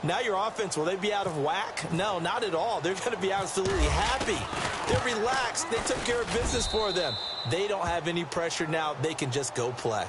Now your offense, will they be out of whack? No, not at all. They're going to be absolutely happy. They're relaxed. They took care of business for them. They don't have any pressure now. They can just go play.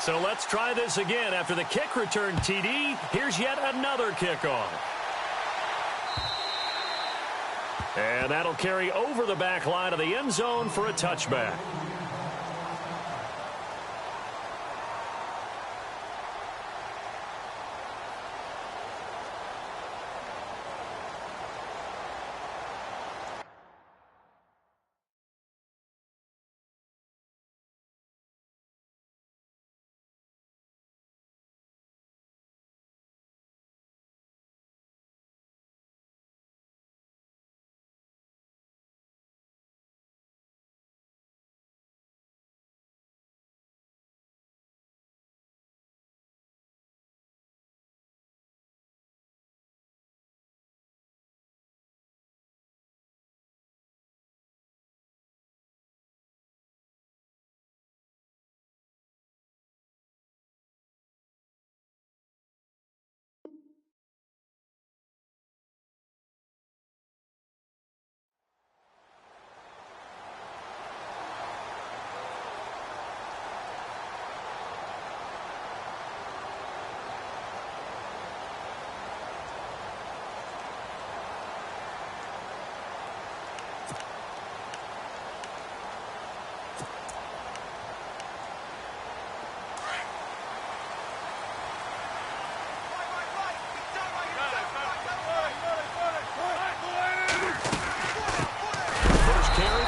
So let's try this again. After the kick return TD, here's yet another kickoff. And that'll carry over the back line of the end zone for a touchback.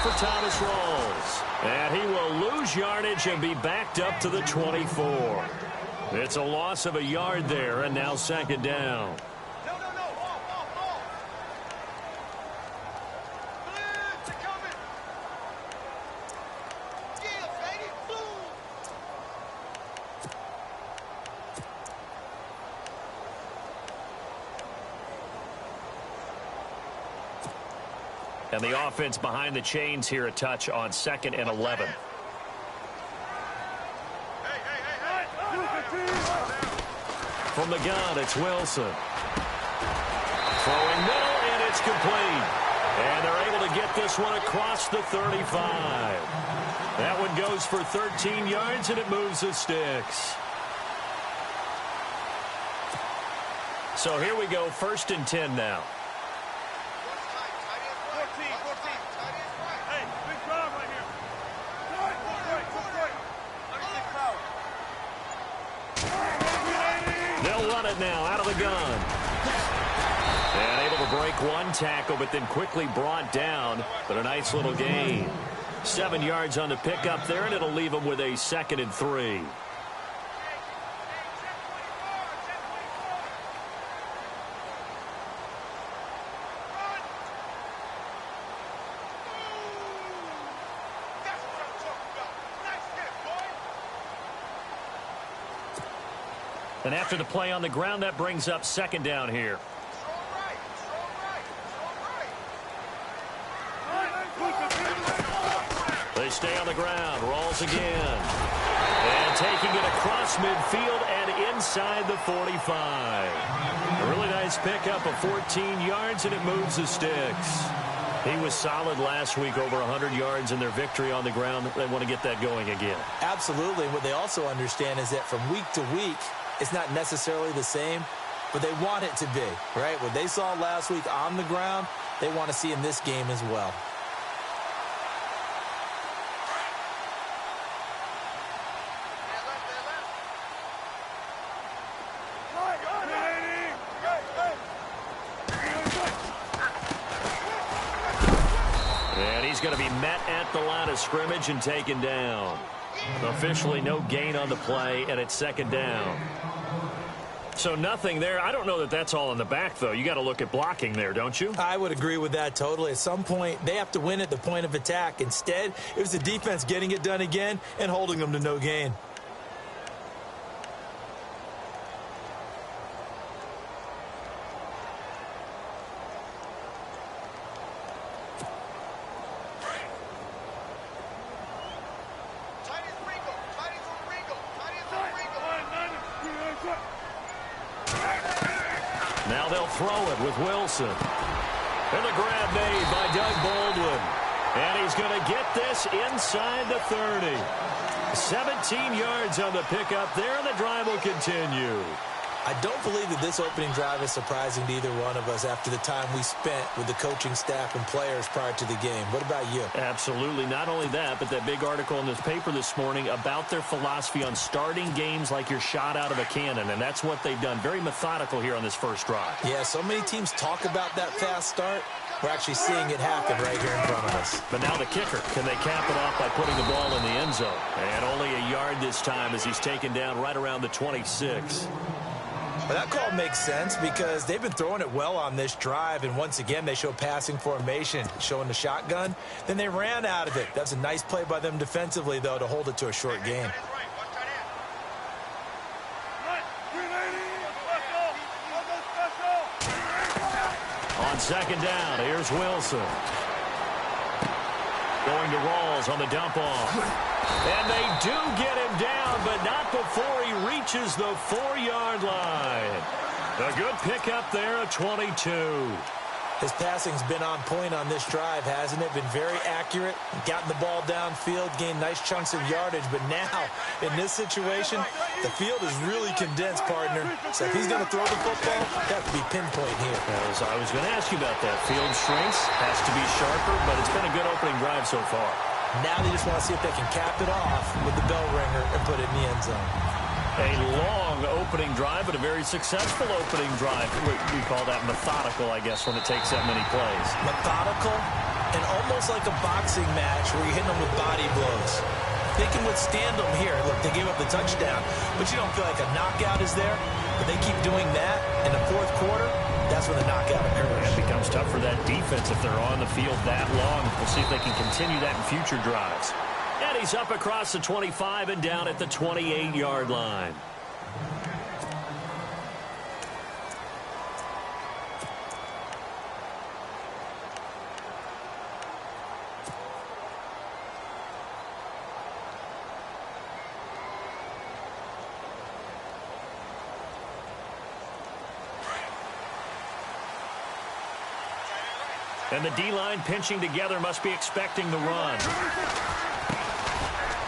For Thomas Rawls. And he will lose yardage and be backed up to the 24. It's a loss of a yard there, and now second down. And the offense behind the chains here, a touch on 2nd and 11. From the gun, it's Wilson. Throwing middle, and it's complete. And they're able to get this one across the 35. That one goes for 13 yards, and it moves the sticks. So here we go, 1st and 10 now. They'll run it now out of the gun. And able to break one tackle, but then quickly brought down. But a nice little gain. 7 yards on the pickup there, and it'll leave them with a 2nd and 3. And after the play on the ground, that brings up 2nd down here. They stay on the ground. Rolls again. And taking it across midfield and inside the 45. A really nice pickup of 14 yards, and it moves the sticks. He was solid last week, over 100 yards in their victory on the ground. They want to get that going again. Absolutely. What they also understand is that from week to week, it's not necessarily the same, but they want it to be, right? What they saw last week on the ground, they want to see in this game as well. And he's going to be met at the line of scrimmage and taken down. Officially no gain on the play, and it's 2nd down. so nothing there. I don't know that that's all in the back, though. You got to look at blocking there, don't you? I would agree with that totally. At some point, they have to win at the point of attack. Instead, it was the defense getting it done again and holding them to no gain. Now they'll throw it with Wilson. And the grab made by Doug Baldwin. And he's going to get this inside the 30. 17 yards on the pickup there, and the drive will continue. I don't believe that this opening drive is surprising to either one of us after the time we spent with the coaching staff and players prior to the game. What about you? Absolutely. Not only that, but that big article in this paper this morning about their philosophy on starting games like you're shot out of a cannon, and that's what they've done. Very methodical here on this first drive. Yeah, so many teams talk about that fast start. We're actually seeing it happen right here in front of us. But now the kicker, can they cap it off by putting the ball in the end zone? And only a yard this time as he's taken down right around the 26. Well, that call makes sense because they've been throwing it well on this drive, and once again they show passing formation, showing the shotgun. Then they ran out of it. That's a nice play by them defensively, though, to hold it to a short gain. On second down, here's Wilson. Going to Rawls on the dump off. And they do get him down, but not before he reaches the 4-yard line. A good pickup there at 22. His passing's been on point on this drive, hasn't it? Been very accurate, gotten the ball downfield, gained nice chunks of yardage. But now, in this situation, the field is really condensed, partner. So if he's going to throw the football, it has to be pinpoint here. As I was going to ask you about that. Field shrinks, has to be sharper, but it's been a good opening drive so far. Now they just want to see if they can cap it off with the bell ringer and put it in the end zone. A long opening drive, but a very successful opening drive. We call that methodical, I guess, when it takes that many plays. Methodical and almost like a boxing match where you're hitting them with body blows. They can withstand them here. Look, they gave up the touchdown, but you don't feel like a knockout is there. But they keep doing that in the fourth quarter. That's when the knockout occurs. It becomes tough for that defense if they're on the field that long. We'll see if they can continue that in future drives. And he's up across the 25 and down at the 28-yard line. And the D-line pinching together must be expecting the run.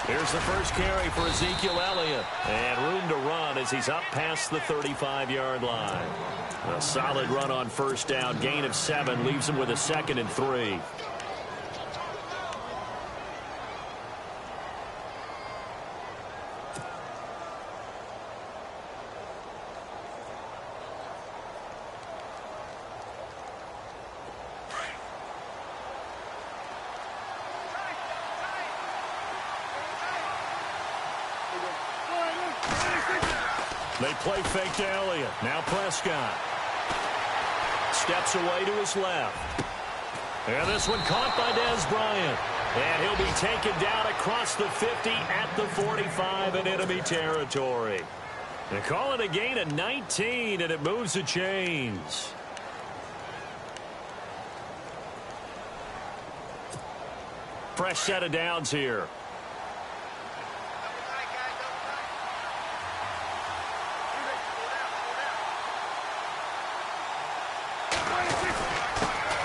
Here's the first carry for Ezekiel Elliott. And room to run as he's up past the 35-yard line. A solid run on first down. Gain of 7 leaves him with a 2nd and 3. They play fake to Elliott. Now Prescott. Steps away to his left. And this one caught by Dez Bryant. And he'll be taken down across the 50 at the 45 in enemy territory. They call it a gain of 19, and it moves the chains. Fresh set of downs here.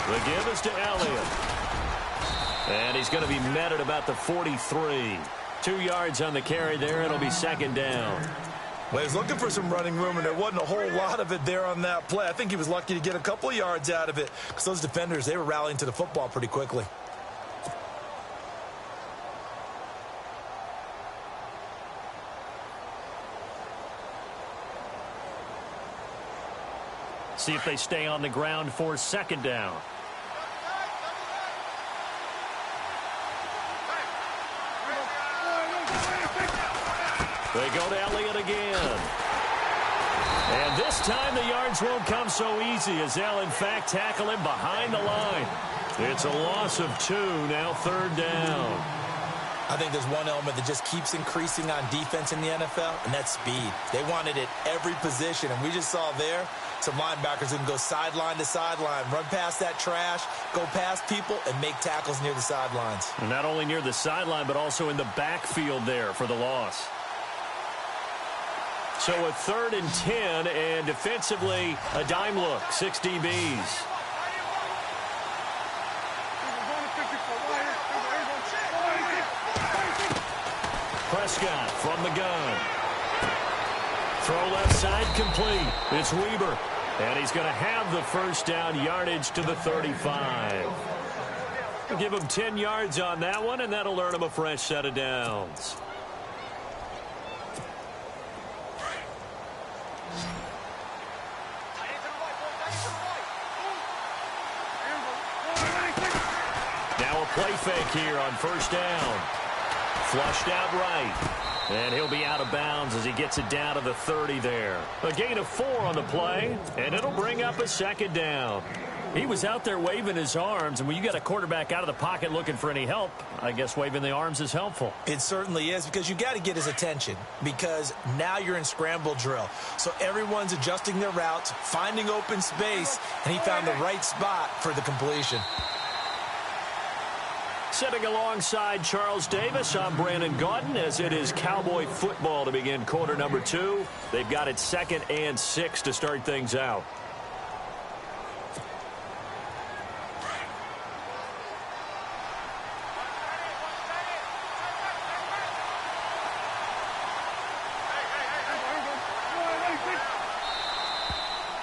The give is to Elliott. And he's going to be met at about the 43. 2 yards on the carry there. It'll be 2nd down. Well, he was looking for some running room, and there wasn't a whole lot of it there on that play. I think he was lucky to get a couple of yards out of it because those defenders, they were rallying to the football pretty quickly. See if they stay on the ground for 2nd down. They go to Elliott again. And this time the yards won't come so easy as they'll, in fact, tackle him behind the line. It's a loss of 2, now 3rd down. I think there's one element that just keeps increasing on defense in the NFL, and that's speed. They want it at every position, and we just saw there some linebackers who can go sideline to sideline, run past that trash, go past people, and make tackles near the sidelines. And not only near the sideline, but also in the backfield there for the loss. So a 3rd and 10, and defensively, a dime look, 6 DBs. Prescott from the gun. Throw left side complete. It's Weber. And he's going to have the first down, yardage to the 35. Give him 10 yards on that one, and that'll earn him a fresh set of downs. Now a play fake here on first down. Flushed out right. And he'll be out of bounds as he gets it down to the 30 there. A gain of 4 on the play, and it'll bring up a 2nd down. He was out there waving his arms, and when you got a quarterback out of the pocket looking for any help, I guess waving the arms is helpful. It certainly is, because you got to get his attention, because now you're in scramble drill. So everyone's adjusting their routes, finding open space, and he found the right spot for the completion. Sitting alongside Charles Davis, I'm Brandon Gaudin, as it is Cowboy football to begin quarter number 2. They've got it 2nd and 6 to start things out.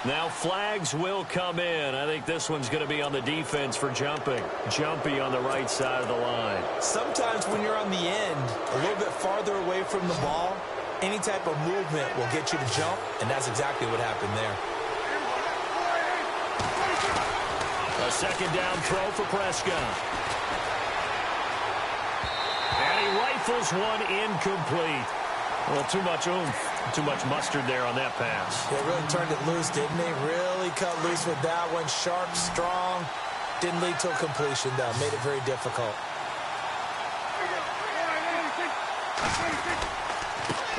Now flags will come in. I think this one's going to be on the defense for jumping. Jumpy on the right side of the line. Sometimes when you're on the end, a little bit farther away from the ball, any type of movement will get you to jump, and that's exactly what happened there. A 2nd down throw for Prescott. And he rifles one incomplete. Well, too much oomph, too much mustard there on that pass. Yeah, really turned it loose, didn't he? Really cut loose with that one. Sharp, strong. Didn't lead to a completion, though. Made it very difficult.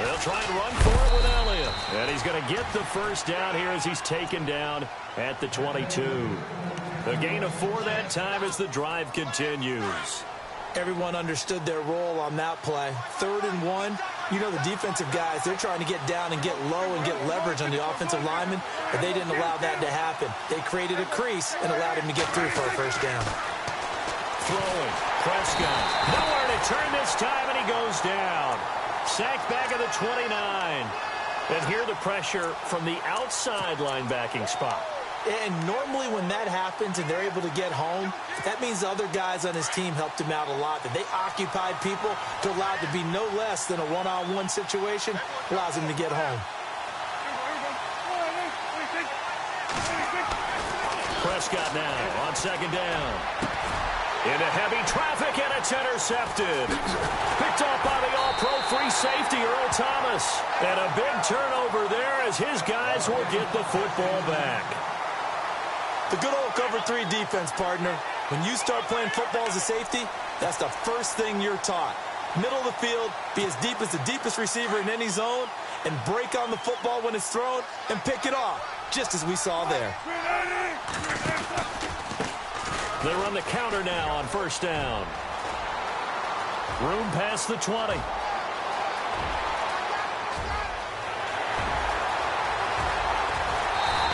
They'll try and run for it with Elliott. And he's going to get the first down here as he's taken down at the 22. A gain of 4 that time as the drive continues. Everyone understood their role on that play. 3rd and 1. You know, the defensive guys, they're trying to get down and get low and get leverage on the offensive lineman, but they didn't allow that to happen. They created a crease and allowed him to get through for a first down. Throwing. Prescott. Nowhere to turn this time, and he goes down. Sacked back at the 29. And here the pressure from the outside linebacking spot. And normally when that happens and they're able to get home, that means the other guys on his team helped him out a lot. That they occupied people to allow it to be no less than a one-on-one situation, allows him to get home. Prescott now on 2nd down. Into heavy traffic, and it's intercepted. Picked off by the all-pro free safety, Earl Thomas. And a big turnover there as his guys will get the football back. The good old cover 3 defense, partner. When you start playing football as a safety, that's the first thing you're taught. Middle of the field, be as deep as the deepest receiver in any zone, and break on the football when it's thrown and pick it off, just as we saw there. They run the counter now on first down. Room past the 20.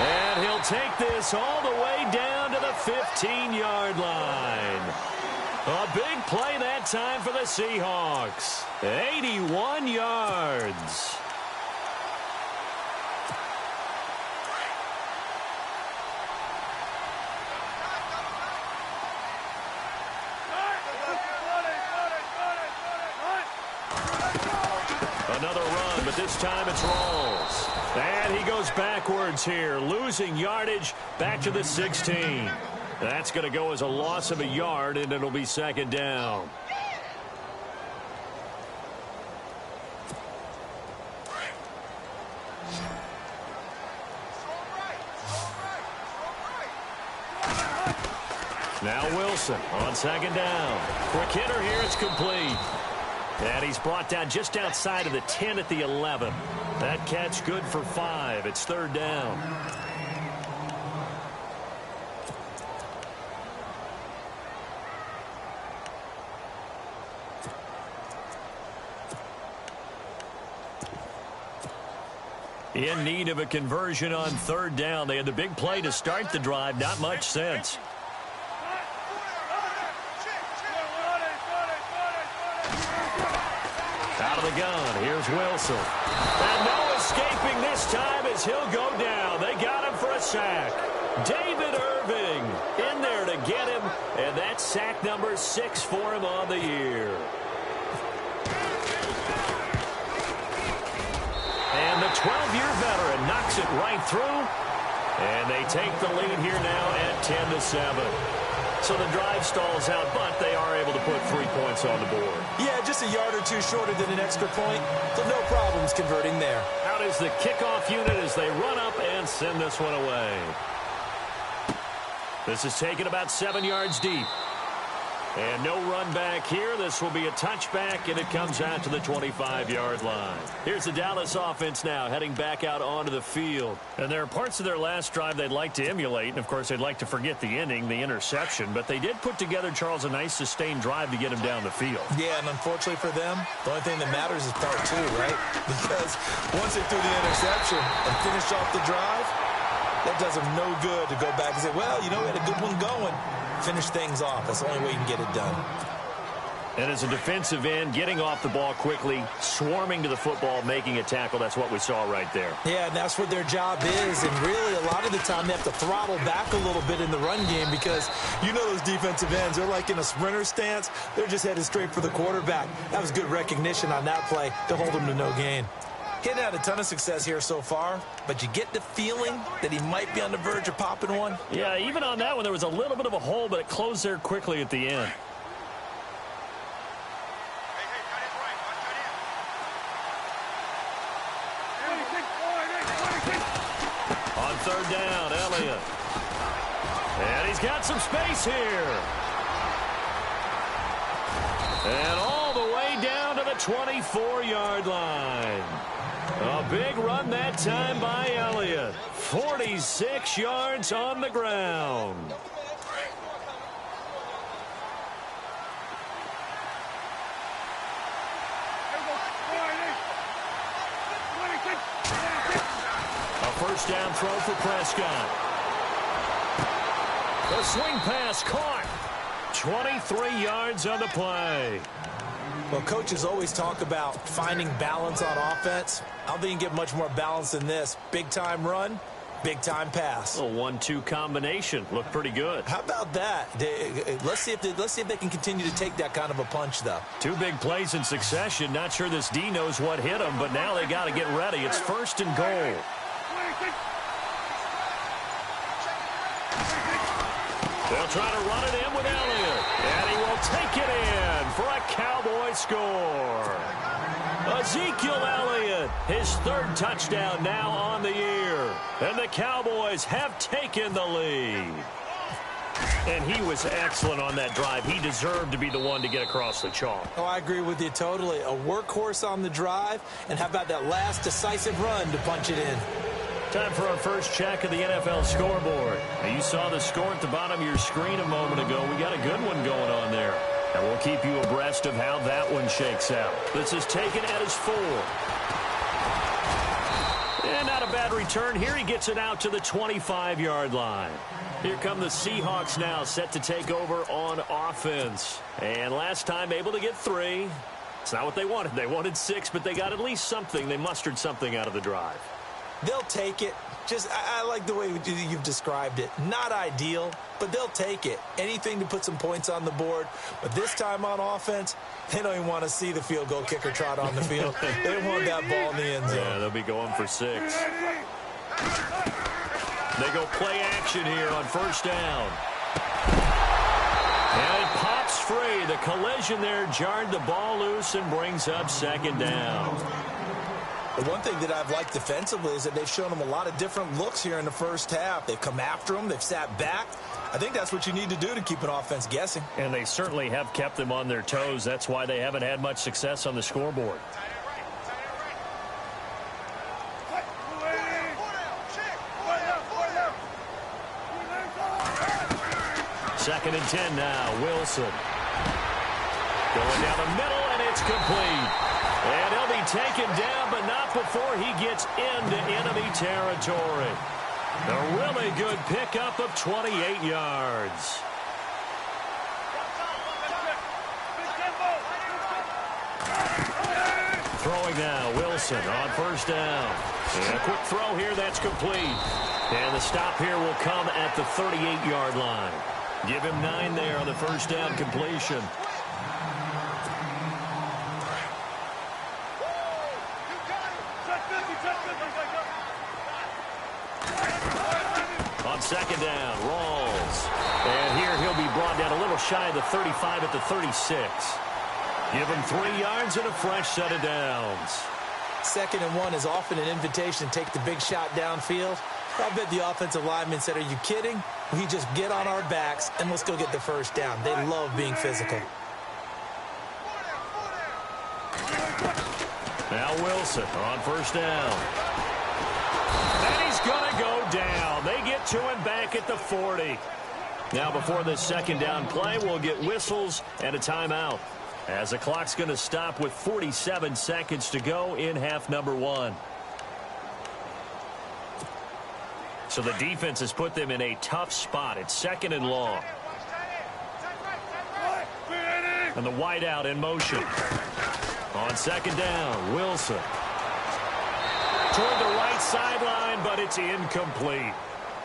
And he'll take this all the way down to the 15-yard line. A big play that time for the Seahawks. 81 yards. Another run, but this time it's Rawls. And he goes backwards here, losing yardage back to the 16. That's going to go as a loss of a yard, and it'll be 2nd down. Now Wilson on second down. Quick hitter here. It's complete. And he's brought down just outside of the 10 at the 11. That catch good for 5. It's third down. In need of a conversion on third down. They had the big play to start the drive. Not much sense. Out of the gun. Here's Wilson. And no escaping this time as he'll go down. They got him for a sack. David Irving in there to get him. And that's sack number 6 for him on the year. And the 12-year veteran knocks it right through. And they take the lead here now at 10-7. So the drive stalls out, but they are able to put 3 points on the board. Yeah, just a yard or two shorter than an extra point. So no problems converting there. Out is the kickoff unit as they run up and send this one away. This is taken about 7 yards deep. And no run back here. This will be a touchback, and it comes out to the 25-yard line. Here's the Dallas offense now heading back out onto the field. And there are parts of their last drive they'd like to emulate. And, of course, they'd like to forget the ending, the interception. But they did put together, Charles, a nice sustained drive to get him down the field. Yeah, and unfortunately for them, the only thing that matters is part 2, right? Because once they threw the interception and finished off the drive, that does them no good to go back and say, well, you know, we had a good one going. Finish things off. That's the only way you can get it done. And as a defensive end, getting off the ball quickly, swarming to the football, making a tackle, that's what we saw right there. Yeah, and that's what their job is. And really, a lot of the time, they have to throttle back a little bit in the run game because you know those defensive ends, they're like in a sprinter stance. They're just headed straight for the quarterback. That was good recognition on that play to hold them to no gain. He hadn't had a ton of success here so far, but you get the feeling that he might be on the verge of popping one. Yeah, even on that one, there was a little bit of a hole, but it closed there quickly at the end. On third down, Elliott. And he's got some space here. And all the way down to the 24-yard line. A big run that time by Elliott. 46 yards on the ground. A first down throw for Prescott. The swing pass caught. 23 yards on the play. Well, coaches always talk about finding balance on offense. I don't think you can get much more balance than this. Big-time run, big-time pass. A 1-2 combination. Looked pretty good. How about that? Let's see if they can continue to take that kind of a punch, though. 2 big plays in succession. Not sure this D knows what hit him, but now they got to get ready. It's first and goal. They'll try to run it in with Elliott. And he will take it in for a Cowboy score. Ezekiel Elliott, his 3rd touchdown now on the year. And the Cowboys have taken the lead. And he was excellent on that drive. He deserved to be the one to get across the chalk. Oh, I agree with you totally. A workhorse on the drive. And how about that last decisive run to punch it in? Time for our first check of the NFL scoreboard. Now, you saw the score at the bottom of your screen a moment ago. We got a good one going on there. And we'll keep you abreast of how that one shakes out. This is taken at his 4. And not a bad return here. He gets it out to the 25-yard line. Here come the Seahawks now, set to take over on offense. And last time able to get 3. It's not what they wanted. They wanted 6, but they got at least something. They mustered something out of the drive. They'll take it. I like the way you've described it. Not ideal, but they'll take it. Anything to put some points on the board. But this time on offense, they don't even want to see the field goal kicker trot on the field. They want that ball in the end zone. Yeah, they'll be going for 6. They go play action here on first down. And it pops free. The collision there jarred the ball loose and brings up second down. The one thing that I've liked defensively is that they've shown them a lot of different looks here in the first half. They've come after them. They've sat back. I think that's what you need to do to keep an offense guessing. And they certainly have kept them on their toes. That's why they haven't had much success on the scoreboard. Second and 10 now. Wilson. Going down the middle, and it's complete. And he'll be taken down, but not before he gets into enemy territory. A really good pickup of 28 yards. Throwing now, Wilson on first down. And a quick throw here, that's complete. And the stop here will come at the 38-yard line. Give him 9 there on the first down completion. On second down, Rawls. And here he'll be brought down a little shy of the 35 at the 36. Give him 3 yards and a fresh set of downs. 2nd and 1 is often an invitation to take the big shot downfield. I bet the offensive lineman said, are you kidding? We just get on our backs and let's go get the first down. They love being physical. Now Wilson on first down. And he's going to go down. They get to him back at the 40. Now before this second down play, we'll get whistles and a timeout, as the clock's going to stop with 47 seconds to go in half number 1. So the defense has put them in a tough spot. It's 2nd and long. And the wideout in motion. On second down, Wilson. Toward the right sideline, but it's incomplete.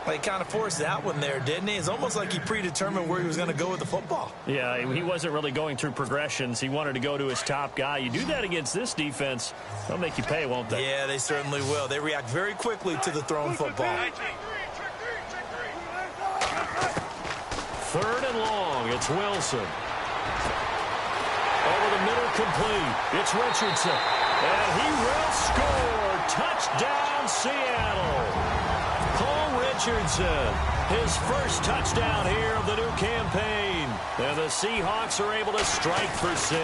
Well, he kind of forced that one there, didn't he? It's almost like he predetermined where he was going to go with the football. Yeah, he wasn't really going through progressions. He wanted to go to his top guy. You do that against this defense, they'll make you pay, won't they? Yeah, they certainly will. They react very quickly to the thrown football. 3rd and long, it's Wilson. Over the middle, complete. It's Richardson. And he will score. Touchdown, Seattle. Richardson, his first touchdown here of the new campaign. And the Seahawks are able to strike for 6.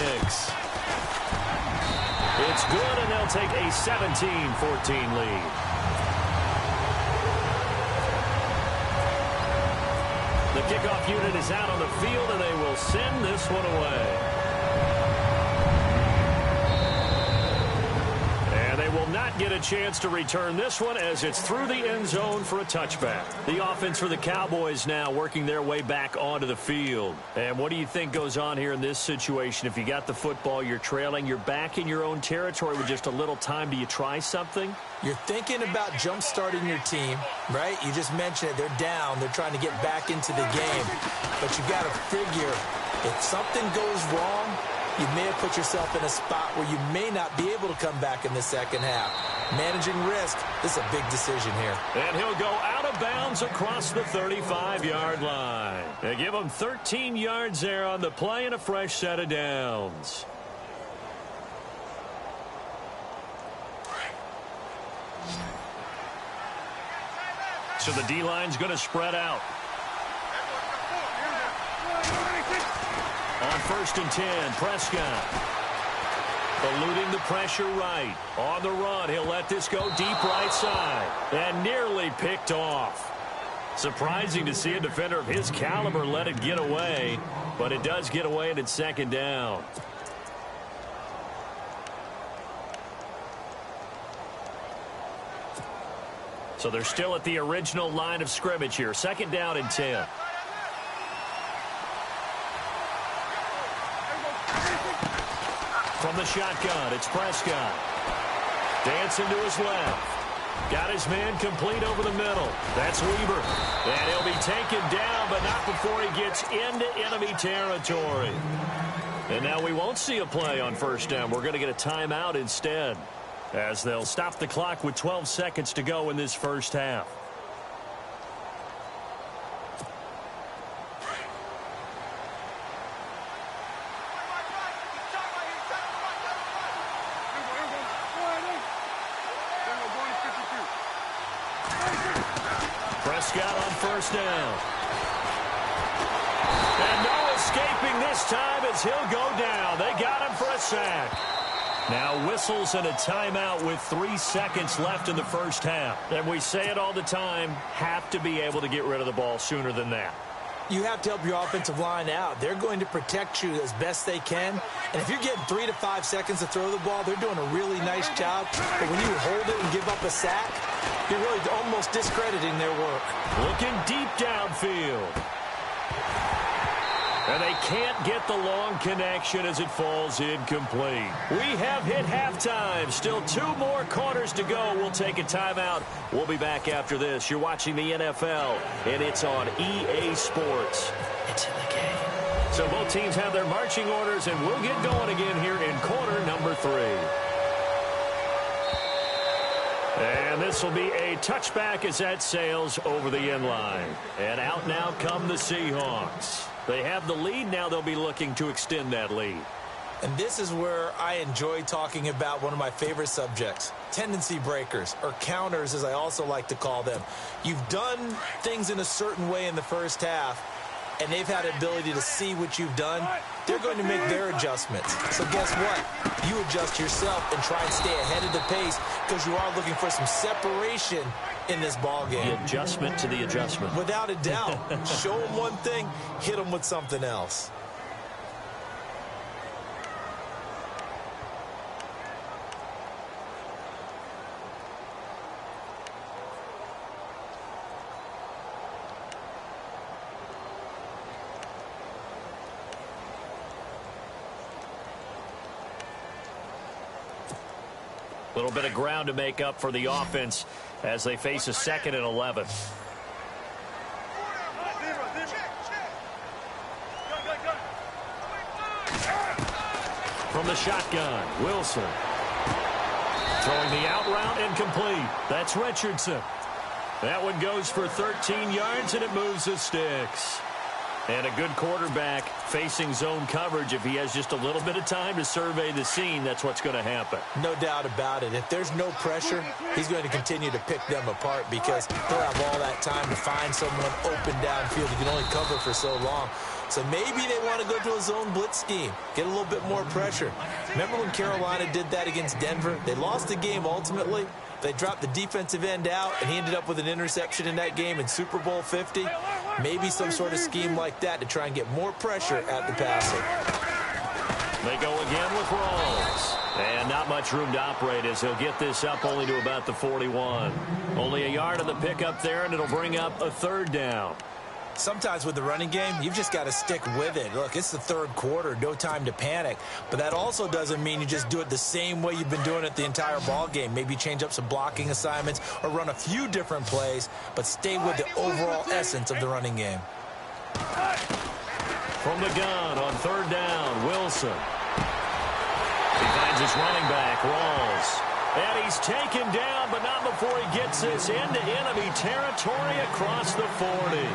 It's good, and they'll take a 17-14 lead. The kickoff unit is out on the field, and they will send this one away. Will not get a chance to return this one, as it's through the end zone for a touchback. The offense for the Cowboys now working their way back onto the field. And what do you think goes on here in this situation? If you got the football, you're trailing, you're back in your own territory with just a little time. Do you try something? You're thinking about jump-starting your team, right? You just mentioned it. They're down. They're trying to get back into the game. But you've got to figure, if something goes wrong, you may have put yourself in a spot where you may not be able to come back in the second half. Managing risk, this is a big decision here. And he'll go out of bounds across the 35-yard line. They give him 13 yards there on the play and a fresh set of downs. So the D-line's going to spread out. On 1st and 10, Prescott. Eluding the pressure right. On the run, he'll let this go deep right side. And nearly picked off. Surprising to see a defender of his caliber let it get away. But it does get away, and it's 2nd down. So they're still at the original line of scrimmage here. 2nd down and 10. From the shotgun, it's Prescott. Dancing to his left. Got his man complete over the middle. That's Weaver. And he'll be taken down, but not before he gets into enemy territory. And now we won't see a play on 1st down. We're going to get a timeout instead, as they'll stop the clock with 12 seconds to go in this first half. Prescott on first down. And no escaping this time as he'll go down. They got him for a sack. Now whistles and a timeout with 3 seconds left in the first half. And we say it all the time, have to be able to get rid of the ball sooner than that. You have to help your offensive line out. They're going to protect you as best they can. And if you're getting 3 to 5 seconds to throw the ball, they're doing a really nice job. But when you hold it and give up a sack, you're really almost discrediting their work. Looking deep downfield. And they can't get the long connection as it falls incomplete. We have hit halftime. Still 2 more quarters to go. We'll take a timeout. We'll be back after this. You're watching the NFL, and it's on EA Sports. It's in the game. So both teams have their marching orders, and we'll get going again here in quarter number 3. And this will be a touchback as that sails over the end line. And out now come the Seahawks. They have the lead. Now they'll be looking to extend that lead. And this is where I enjoy talking about one of my favorite subjects, tendency breakers, or counters as I also like to call them. You've done things in a certain way in the first half, and they've had the ability to see what you've done. They're going to make their adjustments. So guess what? You adjust yourself and try and stay ahead of the pace because you are looking for some separation in this ball game. The adjustment to the adjustment. Without a doubt. Show them one thing, hit them with something else. A little bit of ground to make up for the offense as they face a 2nd and 11. From the shotgun, Wilson. Throwing the out route incomplete. That's Richardson. That one goes for 13 yards, and it moves the sticks. And a good quarterback facing zone coverage. If he has just a little bit of time to survey the scene, that's what's going to happen. No doubt about it. If there's no pressure, he's going to continue to pick them apart because he'll have all that time to find someone open downfield. He can only cover for so long. So maybe they want to go to a zone blitz scheme, get a little bit more pressure. Remember when Carolina did that against Denver? They lost the game ultimately. They dropped the defensive end out, and he ended up with an interception in that game in Super Bowl 50. Maybe some sort of scheme like that to try and get more pressure at the passer. They go again with Rawls. And not much room to operate as he'll get this up only to about the 41. Only a yard of the pickup there, and it'll bring up a 3rd down. Sometimes with the running game, you've just got to stick with it. Look, it's the 3rd quarter, no time to panic. But that also doesn't mean you just do it the same way you've been doing it the entire ball game. Maybe change up some blocking assignments or run a few different plays, but stay with the overall essence of the running game. From the gun on 3rd down, Wilson. He finds his running back, Rawls. And he's taken down, but not before he gets this into enemy territory across the 40.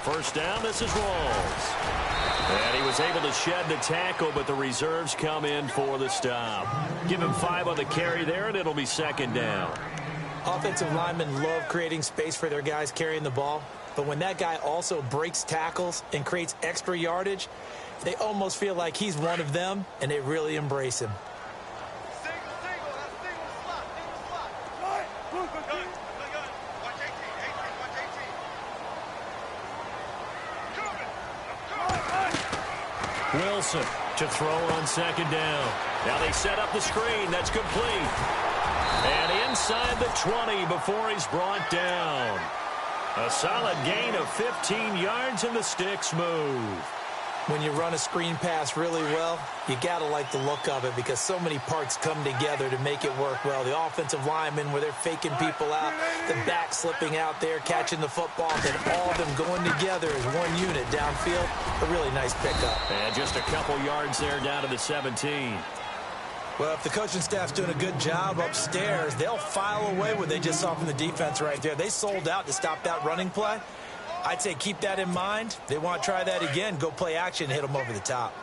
First down, this is Rawls. And he was able to shed the tackle, but the reserves come in for the stop. Give him 5 on the carry there, and it'll be 2nd down. Offensive linemen love creating space for their guys carrying the ball, but when that guy also breaks tackles and creates extra yardage, they almost feel like he's one of them, and they really embrace him. Wilson to throw on 2nd down. Now they set up the screen. That's complete. And inside the 20 before he's brought down. A solid gain of 15 yards, and the sticks move. When you run a screen pass really well, you got to like the look of it because so many parts come together to make it work well. The offensive linemen, where they're faking people out, the back slipping out there, catching the football, then all of them going together as one unit downfield. A really nice pickup. And just a couple yards there down to the 17. Well, if the coaching staff's doing a good job upstairs, they'll file away what they just saw from the defense right there. They sold out to stop that running play. I'd say keep that in mind. They want to try that again. Go play action, hit them over the top.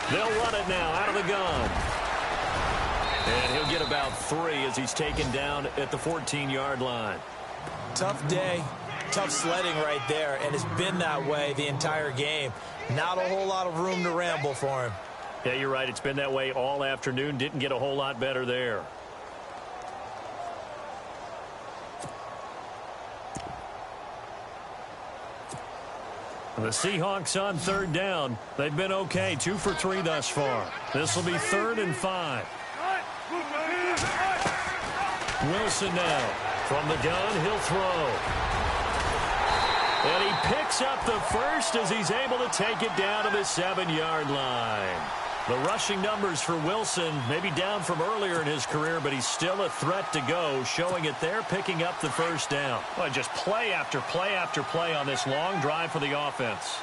They'll run it now out of the gun. And he'll get about 3 as he's taken down at the 14-yard line. Tough day, tough sledding right there, and it's been that way the entire game. Not a whole lot of room to ramble for him. Yeah, you're right. It's been that way all afternoon. Didn't get a whole lot better there. The Seahawks on 3rd down. They've been okay, 2 for 3 thus far. This will be 3rd and 5. Wilson now. From the gun, he'll throw. And he picks up the first as he's able to take it down to the 7-yard line. The rushing numbers for Wilson may be down from earlier in his career, but he's still a threat to go, showing it there, picking up the first down. Well, just play after play after play on this long drive for the offense.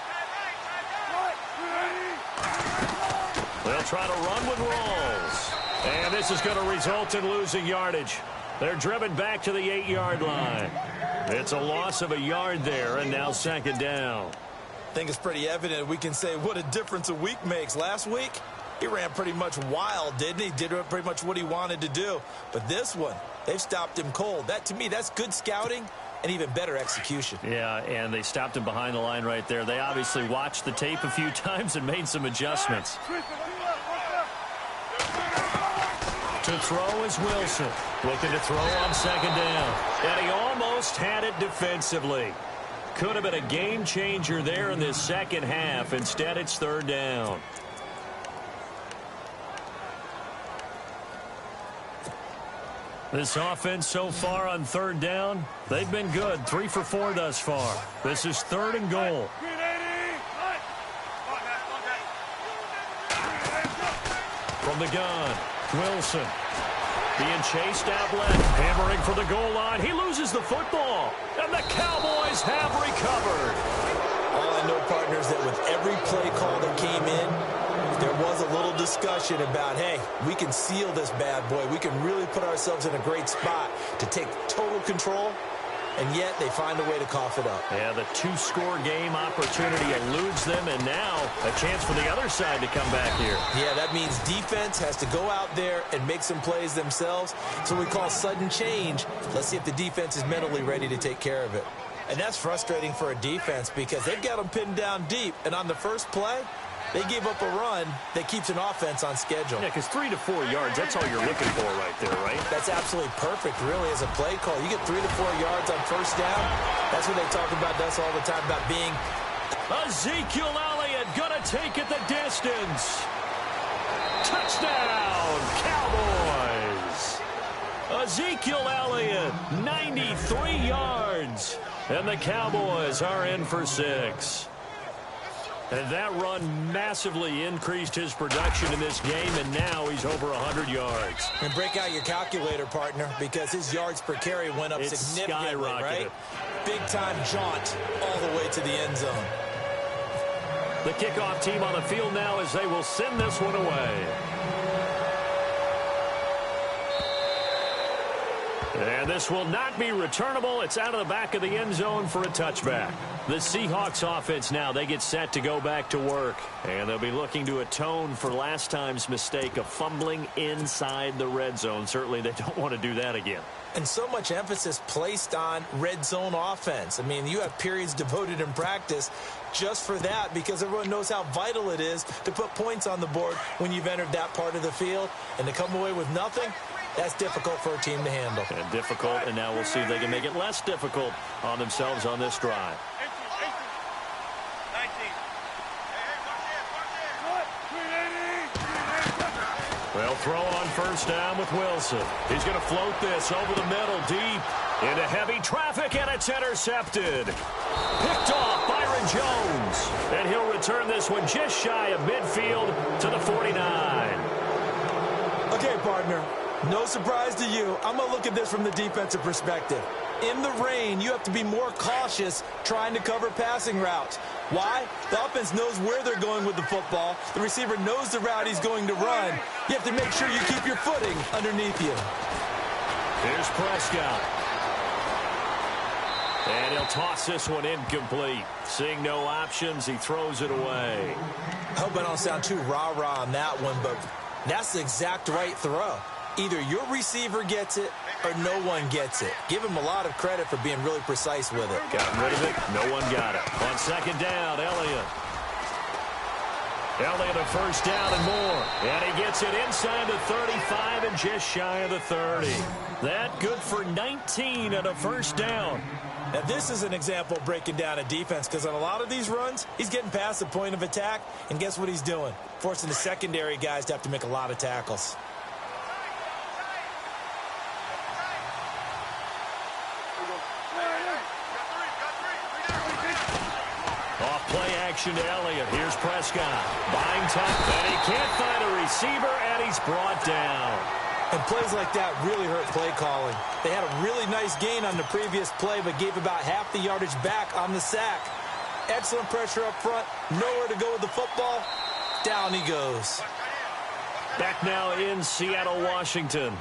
They'll try to run with Rolls. And this is going to result in losing yardage. They're driven back to the 8-yard line. It's a loss of a yard there, and now 2nd down. I think it's pretty evident. We can say what a difference a week makes. Last week, he ran pretty much wild, didn't he? Did pretty much what he wanted to do. But this one, they've stopped him cold. That, to me, that's good scouting and even better execution. Yeah, and they stopped him behind the line right there. They obviously watched the tape a few times and made some adjustments. To throw is Wilson. Looking to throw on 2nd down. And he almost had it defensively. Could have been a game changer there in this second half. Instead, it's 3rd down. This offense so far on 3rd down, they've been good. 3 for 4 thus far. This is 3rd and goal. From the gun, Wilson. Being chased out left, hammering for the goal line. He loses the football, and the Cowboys have recovered. All I know, partners, that with every play call that came in, there was a little discussion about, hey, we can seal this bad boy. We can really put ourselves in a great spot to take total control, and yet they find a way to cough it up. Yeah, the 2-score game opportunity eludes them, and now a chance for the other side to come back here. Yeah, that means defense has to go out there and make some plays themselves. It's what we call sudden change. Let's see if the defense is mentally ready to take care of it. And that's frustrating for a defense because they've got them pinned down deep, and on the first play, they gave up a run that keeps an offense on schedule. Yeah, because 3 to 4 yards, that's all you're looking for right there, right? That's absolutely perfect, really, as a play call. You get 3 to 4 yards on 1st down. That's what they talk about us all the time, about being... Ezekiel Elliott going to take it the distance. Touchdown, Cowboys. Ezekiel Elliott, 93 yards. And the Cowboys are in for 6. And that run massively increased his production in this game, and now he's over 100 yards. And break out your calculator, partner, because his yards per carry went up significantly, right? Big-time jaunt all the way to the end zone. The kickoff team on the field now as they will send this one away. And this will not be returnable. It's out of the back of the end zone for a touchback. The Seahawks offense now, they get set to go back to work. And they'll be looking to atone for last time's mistake of fumbling inside the red zone. Certainly they don't want to do that again. And so much emphasis placed on red zone offense. I mean, you have periods devoted in practice just for that because everyone knows how vital it is to put points on the board when you've entered that part of the field. And to come away with nothing, that's difficult for a team to handle. And difficult, and now we'll see if they can make it less difficult on themselves on this drive. They'll throw on 1st down with Wilson. He's going to float this over the middle deep into heavy traffic, and it's intercepted. Picked off Byron Jones. And he'll return this one just shy of midfield to the 49. Okay, partner. No surprise to you. I'm going to look at this from the defensive perspective. In the rain, you have to be more cautious trying to cover passing routes. Why? The offense knows where they're going with the football. The receiver knows the route he's going to run. You have to make sure you keep your footing underneath you. Here's Prescott. And he'll toss this one incomplete. Seeing no options, he throws it away. I hope I don't sound too rah-rah on that one, but that's the exact right throw. Either your receiver gets it or no one gets it. Give him a lot of credit for being really precise with it. Got rid of it. No one got it. On second down, Elliott. Elliott a first down and more. And he gets it inside the 35 and just shy of the 30. That good for 19 and a first down. Now, this is an example of breaking down a defense, because on a lot of these runs, he's getting past the point of attack, and guess what he's doing? Forcing the secondary guys to have to make a lot of tackles. Off play action to Elliott. Here's Prescott. Buying time, and he can't find a receiver, and he's brought down. And plays like that really hurt play calling. They had a really nice gain on the previous play, but gave about half the yardage back on the sack. Excellent pressure up front. Nowhere to go with the football. Down he goes. Back now in Seattle, Washington.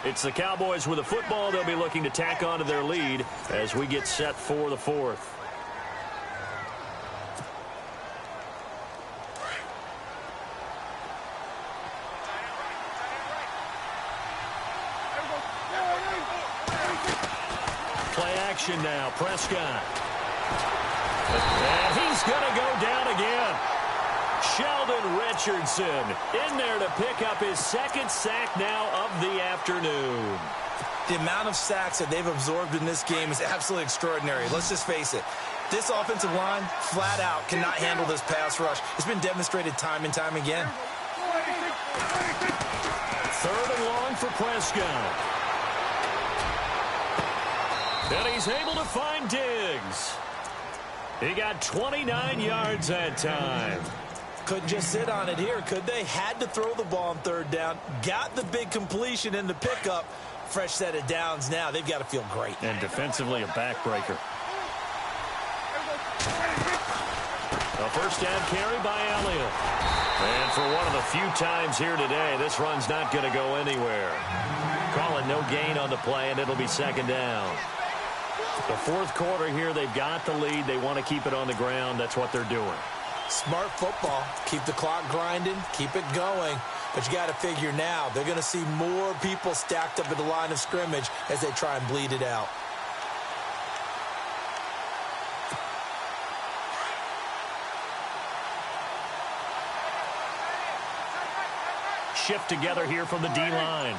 It's the Cowboys with the football. They'll be looking to tack on to their lead as we get set for the fourth. Play action now. Prescott. And he's going to go down again. Sheldon Richardson in there to pick up his second sack now of the afternoon. The amount of sacks that they've absorbed in this game is absolutely extraordinary. Let's just face it. This offensive line, flat out, cannot handle this pass rush. It's been demonstrated time and time again. Third and long for Prescott. And he's able to find Diggs. He got 29 yards that time. Couldn't just sit on it here, could they? Had to throw the ball on third down. Got the big completion in the pickup. Fresh set of downs now. They've got to feel great. And defensively a backbreaker. A first down carry by Elliott. And for one of the few times here today, this run's not going to go anywhere. Call it no gain on the play, and it'll be second down. The fourth quarter here, they've got the lead. They want to keep it on the ground. That's what they're doing. Smart football. Keep the clock grinding. Keep it going. But you got to figure now, they're going to see more people stacked up at the line of scrimmage as they try and bleed it out. Shift together here from the D-line.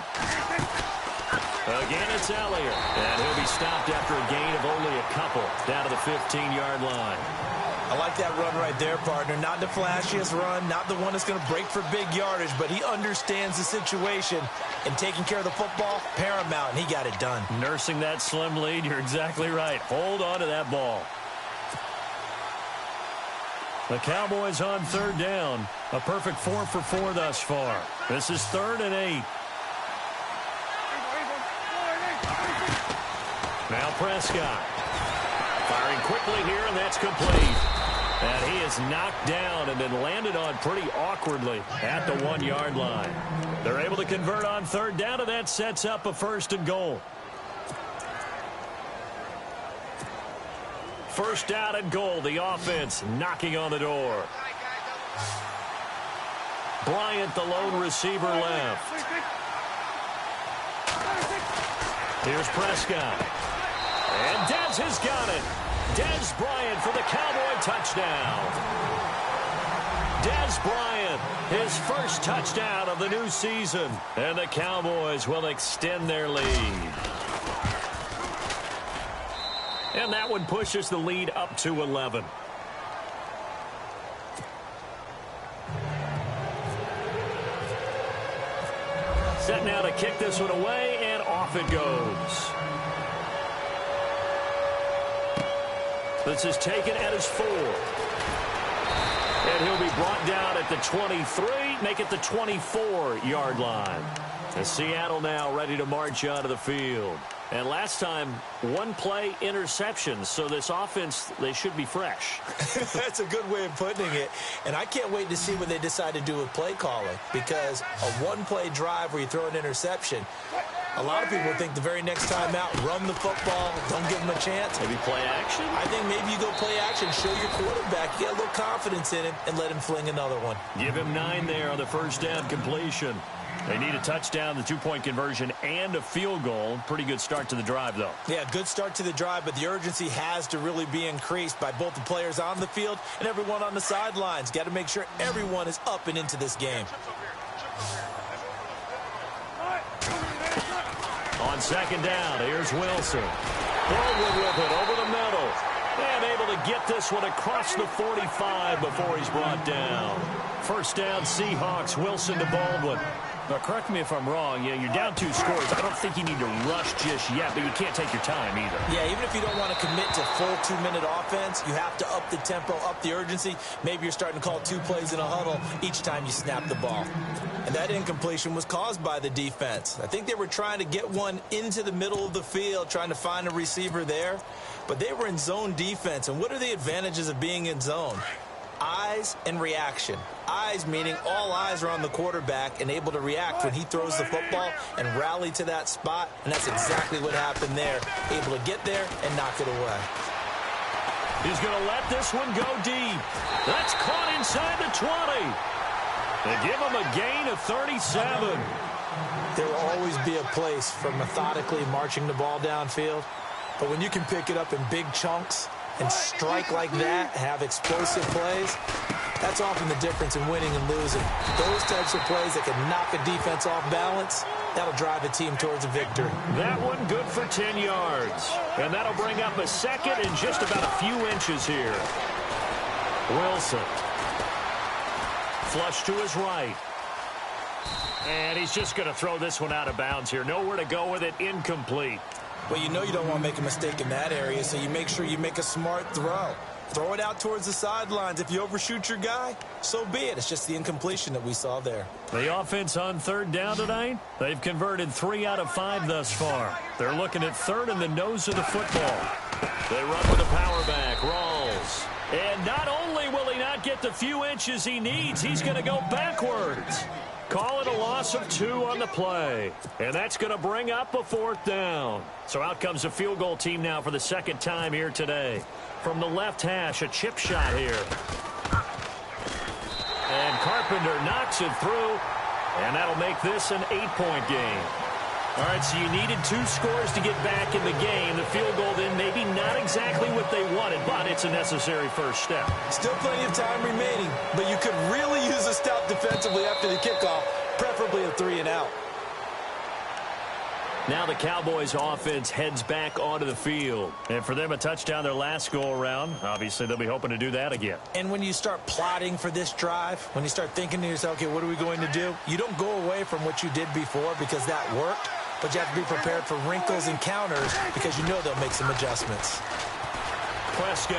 Again, it's Elliott. And he'll be stopped after a gain of only a couple down to the 15-yard line. I like that run right there, partner. Not the flashiest run, not the one that's going to break for big yardage, but he understands the situation, and taking care of the football, paramount, and he got it done. Nursing that slim lead, you're exactly right. Hold on to that ball. The Cowboys on third down. A perfect 4 for 4 thus far. This is 3rd and 8. Now Prescott. Firing quickly here, and that's complete. And he is knocked down and then landed on pretty awkwardly at the 1-yard line. They're able to convert on third down, and that sets up a 1st and goal. First down and goal. The offense knocking on the door. Bryant, the lone receiver, left. Here's Prescott. And Dez has got it. Dez Bryant for the Cowboy touchdown. Dez Bryant, his first touchdown of the new season. And the Cowboys will extend their lead. And that one pushes the lead up to 11. Set now to kick this one away, and off it goes. This is taken at his 4. And he'll be brought down at the 23, make it the 24-yard line. And Seattle now ready to march onto the field. And last time, 1 play interception. So this offense, they should be fresh. That's a good way of putting it. And I can't wait to see what they decide to do with play calling. Because a 1-play drive where you throw an interception, A lot of people think the very next time out, run the football, don't give them a chance. Maybe play action? I think maybe you go play action, show your quarterback, get a little confidence in him, and let him fling another one. Give him 9 there on the first down completion. They need a touchdown, the 2-point conversion, and a field goal. Pretty good start to the drive, though. Yeah, good start to the drive, but the urgency has to really be increased by both the players on the field and everyone on the sidelines. Got to make sure everyone is up and into this game. On second down, here's Wilson. Baldwin with it over the middle. And able to get this one across the 45 before he's brought down. First down, Seahawks. Wilson to Baldwin. Now, correct me if I'm wrong. Yeah, you're down 2 scores. I don't think you need to rush just yet, but you can't take your time either. Yeah, even if you don't want to commit to full 2-minute offense, you have to up the tempo, up the urgency. Maybe you're starting to call 2 plays in a huddle each time you snap the ball. And that incompletion was caused by the defense. I think they were trying to get one into the middle of the field, trying to find a receiver there. But they were in zone defense. And what are the advantages of being in zone? Eyes and reaction. Eyes meaning all eyes are on the quarterback and able to react when he throws the football and rally to that spot. And that's exactly what happened there. Able to get there and knock it away. He's going to let this one go deep. That's caught inside the 20. They give him a gain of 37. There will always be a place for methodically marching the ball downfield. But when you can pick it up in big chunks and strike like that, have explosive plays, that's often the difference in winning and losing. Those types of plays that can knock a defense off balance, that'll drive a team towards a victory. That one good for 10 yards. And that'll bring up a second and just about a few inches here. Wilson. Flush to his right. And he's just going to throw this one out of bounds here. Nowhere to go with it. Incomplete. Well, you know you don't want to make a mistake in that area, so you make sure you make a smart throw. Throw it out towards the sidelines. If you overshoot your guy, so be it. It's just the incompletion that we saw there. The offense on third down tonight, they've converted 3 out of 5 thus far. They're looking at third in the nose of the football. They run with a power back. Rawls. And not only will he not get the few inches he needs, he's going to go backwards. Call it a loss of 2 on the play. And that's going to bring up a 4th down. So out comes a field goal team now for the second time here today. From the left hash, a chip shot here. And Carpenter knocks it through. And that'll make this an 8-point game. All right, so you needed 2 scores to get back in the game. The field goal then maybe not exactly what they wanted, but it's a necessary first step. Still plenty of time remaining, but you could really use a stop defensively after the kickoff, preferably a 3-and-out. Now the Cowboys offense heads back onto the field. And for them, a touchdown their last go-around. Obviously, they'll be hoping to do that again. And when you start plotting for this drive, when you start thinking to yourself, okay, what are we going to do? You don't go away from what you did before because that worked. But you have to be prepared for wrinkles and counters because you know they'll make some adjustments. Prescott.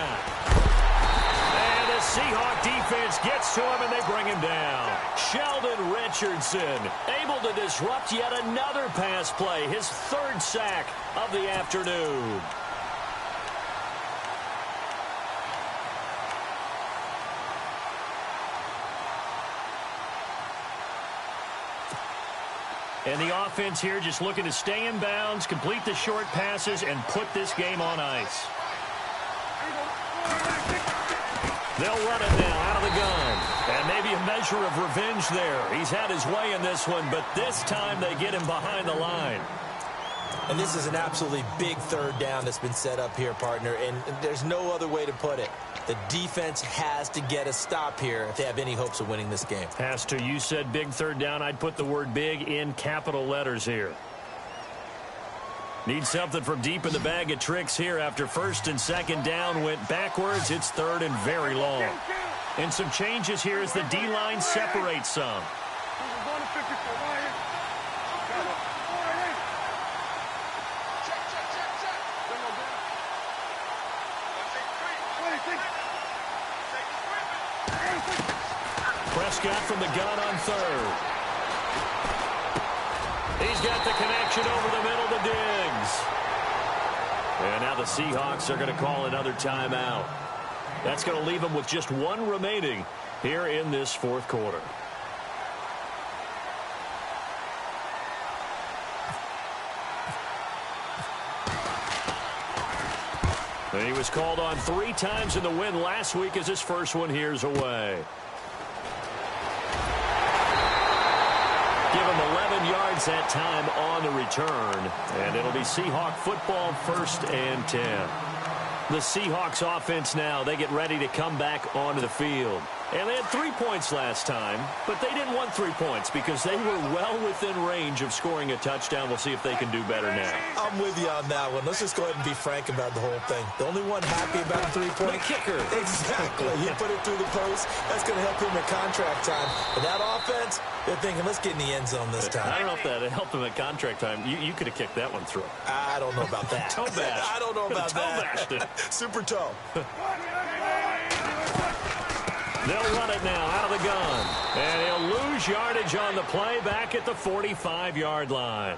And the Seahawk defense gets to him, and they bring him down. Sheldon Richardson able to disrupt yet another pass play, his 3rd sack of the afternoon. And the offense here just looking to stay in bounds, complete the short passes, and put this game on ice. They'll run it now out of the gun. And maybe a measure of revenge there. He's had his way in this one, but this time they get him behind the line. And this is an absolutely big 3rd down that's been set up here, partner, and there's no other way to put it. The defense has to get a stop here if they have any hopes of winning this game. Has to. You said big 3rd down. I'd put the word big in capital letters here. Need something from deep in the bag of tricks here after 1st and 2nd down went backwards. It's 3rd and very long. And some changes here as the D-line separates some. Prescott from the gun on 3rd. He's got the connection over the middle to Diggs. And now the Seahawks are going to call another timeout. That's going to leave them with just 1 remaining here in this 4th quarter. He was called on 3 times in the win last week as his first one here's away. Give him 11 yards that time on the return, and it'll be Seahawk football, 1st and 10. The Seahawks offense now, they get ready to come back onto the field. And they had 3 points last time, but they didn't want 3 points because they were well within range of scoring a touchdown. We'll see if they can do better now. I'm with you on that one. Let's just go ahead and be frank about the whole thing. The only one happy about the 3-point kicker. Exactly. He put it through the post. That's going to help him at contract time. But that offense, they're thinking, let's get in the end zone this time. I don't know if that helped him at contract time. You could have kicked that one through. I don't know about that. Toe bash. I don't know about that. Toe Super toe. They'll run it now out of the gun. And he'll lose yardage on the play back at the 45-yard line.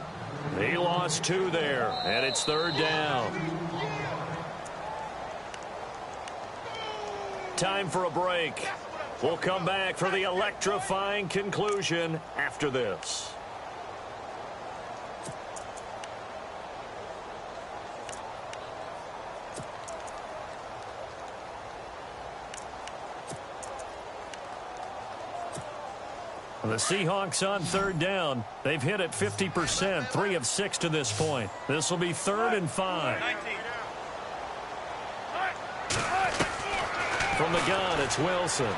He lost 2 there, and it's 3rd down. Time for a break. We'll come back for the electrifying conclusion after this. The Seahawks on 3rd down. They've hit it 50%, 3 of 6 to this point. This will be 3rd and 5. From the gun, it's Wilson.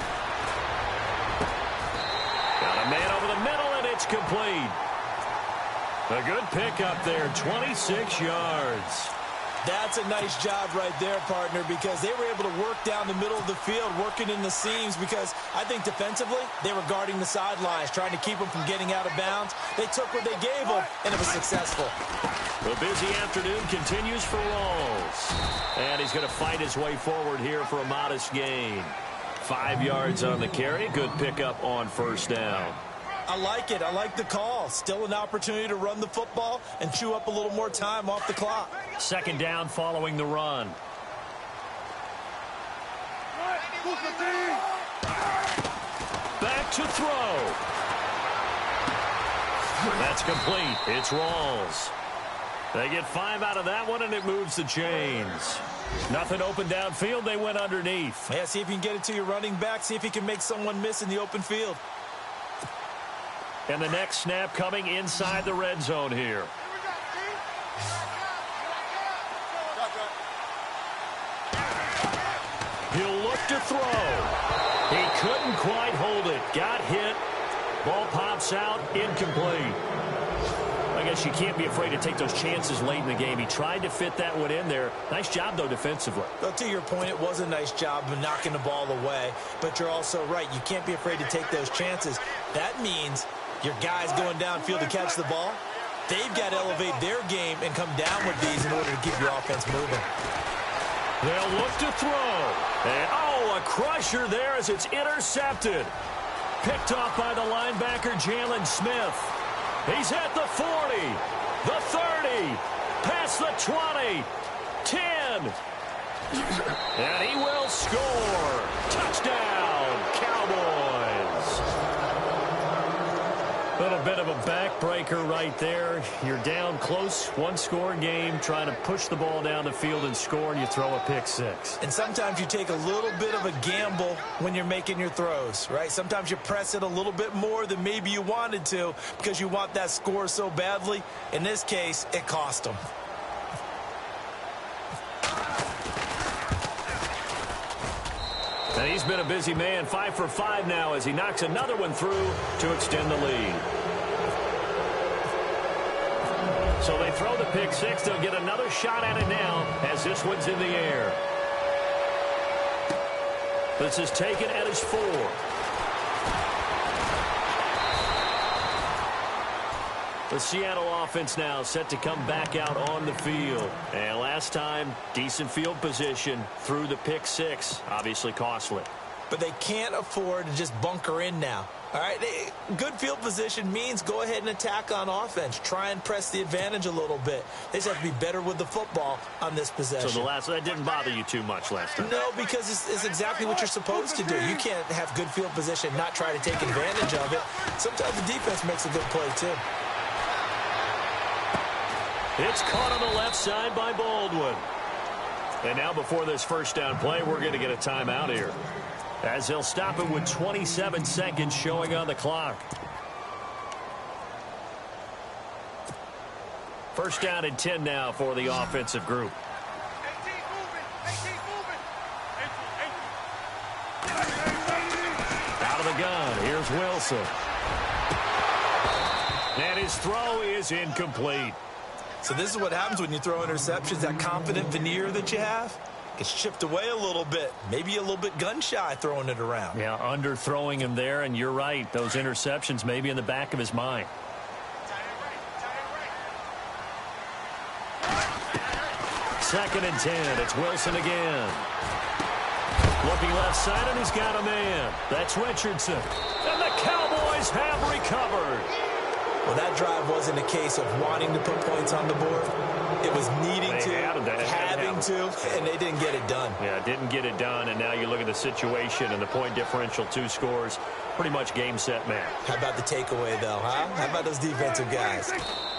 Got a man over the middle, and it's complete. A good pickup there, 26 yards. That's a nice job right there, partner, because they were able to work down the middle of the field, working in the seams, because I think defensively they were guarding the sidelines, trying to keep them from getting out of bounds. They took what they gave them, and it was successful. The busy afternoon continues for Rawls. And he's going to fight his way forward here for a modest gain. 5 yards on the carry. Good pickup on 1st down. I like it. I like the call. Still an opportunity to run the football and chew up a little more time off the clock. 2nd down following the run. Back to throw. That's complete. It's Rawls. They get 5 out of that one, and it moves the chains. Nothing open downfield. They went underneath. Yeah, see if you can get it to your running back. See if you can make someone miss in the open field. And the next snap coming inside the red zone here. He'll look to throw. He couldn't quite hold it. Got hit. Ball pops out. Incomplete. I guess you can't be afraid to take those chances late in the game. He tried to fit that one in there. Nice job, though, defensively. Well, to your point, it was a nice job of knocking the ball away. But you're also right. You can't be afraid to take those chances. That means your guys going downfield to catch the ball, they've got to elevate their game and come down with these in order to keep your offense moving. They'll look to throw. And, oh, a crusher there as it's intercepted. Picked off by the linebacker, Jalen Smith. He's at the 40, the 30, past the 20, 10. And he will score. Touchdown, Cowboys. A little bit of a backbreaker right there. You're down close, 1-score game, trying to push the ball down the field and score, and you throw a pick 6. And sometimes you take a little bit of a gamble when you're making your throws, right? Sometimes you press it a little bit more than maybe you wanted to because you want that score so badly. In this case, it cost them. And he's been a busy man, 5 for 5 now as he knocks another one through to extend the lead. So they throw the pick 6. They'll get another shot at it now as this one's in the air. This is taken at his 4. The Seattle offense now set to come back out on the field. And last time, decent field position through the pick 6. Obviously costly. But they can't afford to just bunker in now. All right, good field position means go ahead and attack on offense. Try and press the advantage a little bit. They just have to be better with the football on this possession. So that didn't bother you too much last time? No, because it's exactly what you're supposed to do. You can't have good field position and not try to take advantage of it. Sometimes the defense makes a good play, too. It's caught on the left side by Baldwin. And now before this first down play, we're going to get a timeout here, as they'll stop it with 27 seconds showing on the clock. First down and 10 now for the offensive group. Out of the gun, here's Wilson. And his throw is incomplete. So this is what happens when you throw interceptions. That confident veneer that you have gets chipped away a little bit. Maybe a little bit gun-shy throwing it around. Yeah, underthrowing him there, and you're right. Those interceptions may be in the back of his mind. Second and 10. It's Wilson again. Looking left side, and he's got a man. That's Richardson. And the Cowboys have recovered. Well, that drive wasn't a case of wanting to put points on the board. It was needing to, having to, and they didn't get it done. Yeah, didn't get it done, and now you look at the situation and the point differential, 2 scores, pretty much game, set, match. How about the takeaway, though, huh? How about those defensive guys?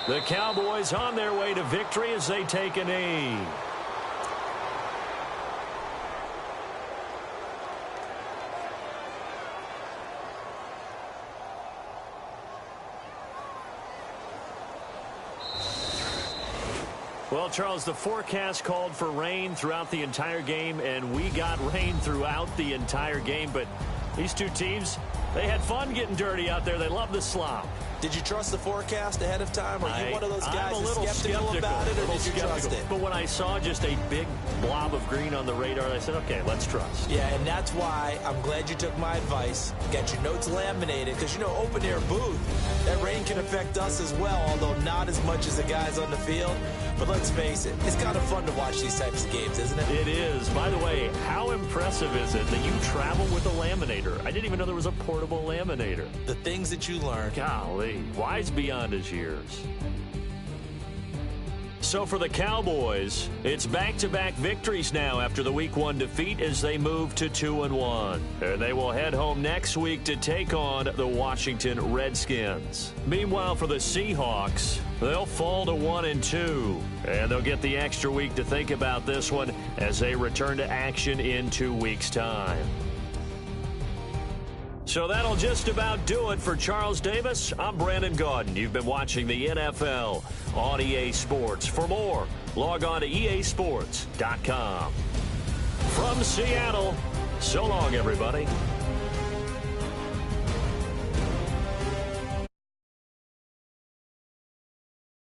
The Cowboys on their way to victory as they take a knee. Well, Charles, the forecast called for rain throughout the entire game, and we got rain throughout the entire game. But these two teams, they had fun getting dirty out there. They love the slop. Did you trust the forecast ahead of time? Are you one of those guys I'm a little skeptical about it, or did you trust it? But when I saw just a big blob of green on the radar, I said, okay, let's trust. Yeah, and that's why I'm glad you took my advice. Got your notes laminated, because, you know, open-air booth, that rain can affect us as well, although not as much as the guys on the field. But let's face it, it's kind of fun to watch these types of games, isn't it? It is. By the way, how impressive is it that you travel with a laminator? I didn't even know there was a portable laminator. The things that you learn. Golly, wise beyond his years. So for the Cowboys, it's back-to-back victories now after the Week 1 defeat as they move to 2-1. And they will head home next week to take on the Washington Redskins. Meanwhile, for the Seahawks, they'll fall to 1-2. And they'll get the extra week to think about this one as they return to action in 2 weeks' time. So that'll just about do it for Charles Davis. I'm Brandon Gaudin. You've been watching the NFL on EA Sports. For more, log on to easports.com. From Seattle, so long, everybody.